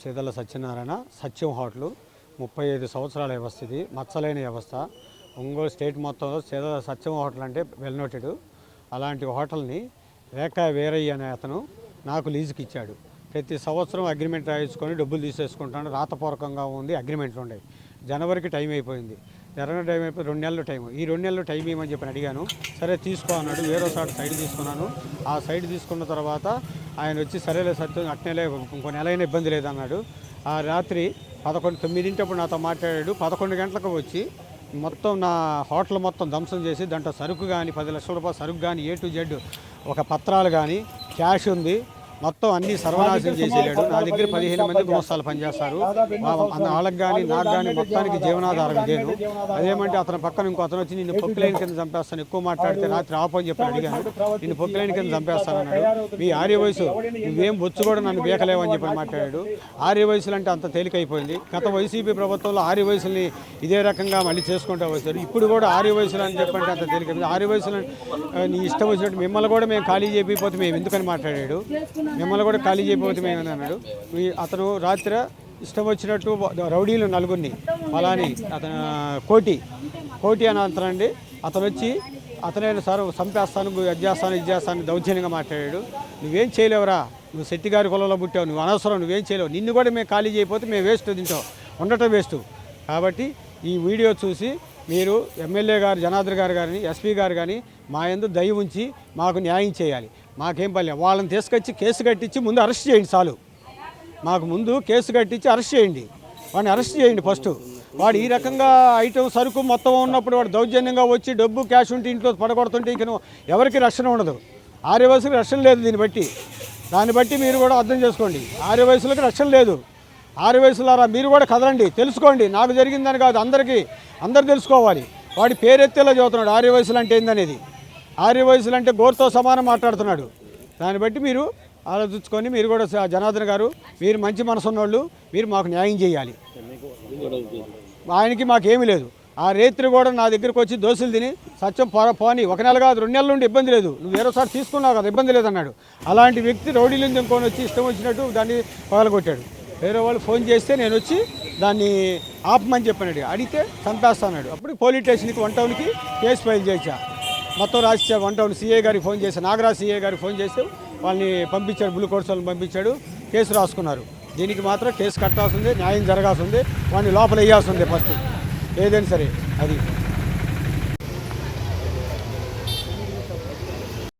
చేదల సత్యనారాయణ సత్యం hotel 35 సంవత్సరాల వ్యవస్థ. ఇది మచ్చలేని వ్యవస్థ. ఒంగోలు స్టేట్ మొత్తంలో చేదల సత్యం హోటల్ అంటే వెల్ నోటెడ్. అలాంటి హోటల్ని రేఖా వీరయ్య అనే అతను నాకు లీజుకి ఇచ్చాడు. ప్రతి సంవత్సరం అగ్రిమెంట్ రాయించుకొని డబ్బులు తీసేసుకుంటాను. రాతపూర్వకంగా ఉంది, అగ్రిమెంట్లు ఉన్నాయి. జనవరికి టైం అయిపోయింది. జనవరి టైం అయిపోయి 2 నెలలు టైం. ఈ 2 నెలలు టైం ఇవ్వమని చెప్పి అడిగాను. సరే తీసుకో అన్నాడు. వేరే సైడ్ తీసుకున్నాను. ఆ సైడ్ తీసుకున్న తర్వాత ఆయన వచ్చి సరేలే సత్యం అట్నేలే ఇంకో నెలైనా ఇబ్బంది లేదన్నాడు. ఆ రాత్రి 9:00 నాతో మాట్లాడాడు. 11 గంటలకు వచ్చి మొత్తం నా హోటల్ మొత్తం ధ్వంసం చేసి దాంట్లో సరుకు కానీ 10 లక్షల రూపాయల సరుకు కానీ A to Z ఒక పత్రాలు కానీ క్యాష్ ఉంది మొత్తం అన్ని సర్వనాశనం చేసేలాడు. నా దగ్గర 15 మంది గుమస్తాలు పనిచేస్తారు. వాళ్ళకి కానీ నాకు కానీ మొత్తానికి జీవనాధారం ఇదేను. అదేమంటే అతని పక్కన ఇంకో అతను వచ్చి నిన్ను పొక్కులైన కింద చంపేస్తాను, ఎక్కువ మాట్లాడితే రాత్రి ఆపని చెప్పి అడిగాను. నిన్ను పొక్కులైన కింద చంపేస్తాను అన్నాడు. మీ ఆర్య వయసు నువ్వేం బొచ్చు కూడా నన్ను బేకలేవని చెప్పి మాట్లాడాడు. ఆర్య వయసులు అంటే అంత తేలికైపోయింది. గత వైసీపీ ప్రభుత్వంలో ఆర్య వయసుల్ని ఇదే రకంగా మళ్ళీ చేసుకుంటూ వచ్చారు. ఇప్పుడు కూడా ఆర్య వయసులు అని చెప్పంటే అంత తేలికైపోయింది. ఆర్య వయసులు నీ ఇష్టం వచ్చినట్టు మిమ్మల్ని కూడా మేము ఖాళీ చేయకపోతే మేము ఎందుకని మాట్లాడాడు. మిమ్మల్ని కూడా ఖాళీ చేయకపోతే మేము అన్నాడు. అతను రాత్రి ఇష్టం వచ్చినట్టు రౌడీలు 4 అలాని అతను కోటి అని అంటారండి. అతను వచ్చి అతనైనా సార్ చంపేస్తాను, అది చేస్తాను దౌర్జన్యంగా మాట్లాడాడు. నువ్వేం చేయలేవురా, నువ్వు శెట్టి గారి కులంలో పుట్టావు, నువ్వు అనవసరం, నువ్వేం చేయలేవు, నిన్ను కూడా మేము ఖాళీ చేయకపోతే మేము వేస్ట్ తింటాం, ఉండటం వేస్ట్. కాబట్టి ఈ వీడియో చూసి మీరు ఎమ్మెల్యే గారు జనార్దన్ గారు కానీ ఎస్పీ గారు కానీ మా యందు దయ ఉంచి మాకు న్యాయం చేయాలి. మాకేం పని వాళ్ళని తీసుకొచ్చి కేసు కట్టించి ముందు అరెస్ట్ చేయండి. చాలు, మాకు ముందు కేసు కట్టించి అరెస్ట్ చేయండి. వాడిని అరెస్ట్ చేయండి ఫస్ట్. వాడు ఈ రకంగా ఐటమ్ సరుకు మొత్తం ఉన్నప్పుడు వాడు దౌర్జన్యంగా వచ్చి డబ్బు క్యాష్ ఉంటే ఇంట్లో పడగొడుతుంటే ఇక ఎవరికి రక్షణ ఉండదు. ఆర్య వయసులకు రక్షణ లేదు. దాన్ని బట్టి మీరు కూడా అర్థం చేసుకోండి. ఆర్య వయసులకు రక్షణ లేదు. ఆర్య వయసులారా మీరు కూడా కదలండి, తెలుసుకోండి. నాకు జరిగిందని కాదు, అందరు తెలుసుకోవాలి. వాడి పేరెత్తేలా చదువుతున్నాడు ఆర్య వయసులు అంటే ఏందనేది. ఆర్య వయసులు అంటే గోరుతో సమానం మాట్లాడుతున్నాడు. దాన్ని బట్టి మీరు ఆలోచించుకొని మీరు కూడా జనార్దన్ గారు మీరు మంచి మనసు ఉన్నోళ్ళు, మీరు మాకు న్యాయం చేయాలి. ఆయనకి మాకేమీ లేదు. ఆ రేత్రి కూడా నా దగ్గరకు వచ్చి దోశలు తిని సత్యం పోని 1 నెల కాదు 2 నెలల నుండి ఇబ్బంది లేదు, నువ్వు వేరేసారి తీసుకున్నావు కదా ఇబ్బంది లేదన్నాడు. అలాంటి వ్యక్తి రౌడీలు ఇంకొని వచ్చి ఇష్టం వచ్చినట్టు దాన్ని పగలగొట్టాడు. వేరే వాళ్ళు ఫోన్ చేస్తే నేను వచ్చి దాన్ని ఆపమని చెప్పాడు. అడిగితే చంపేస్తాడు. అప్పుడు పోలీస్ స్టేషన్కి 1 టౌన్కి కేసు ఫైల్ చేశా. మొత్తం రాసిచ్చా. 1 టౌన్ సిఐ గారికి ఫోన్ చేశాను. నాగరాజ్ సిఐ గారికి ఫోన్ చేస్తే వాళ్ళని పంపించాడు. బ్లూ కోట్స్ వాళ్ళని పంపించాడు. కేసు రాసుకున్నారు. దీనికి మాత్రం కేసు కట్టాల్సిందే, న్యాయం జరగాల్సిందే, వాడిని లోపల వేయాల్సిందే ఫస్ట్ ఏదైనా సరే. అది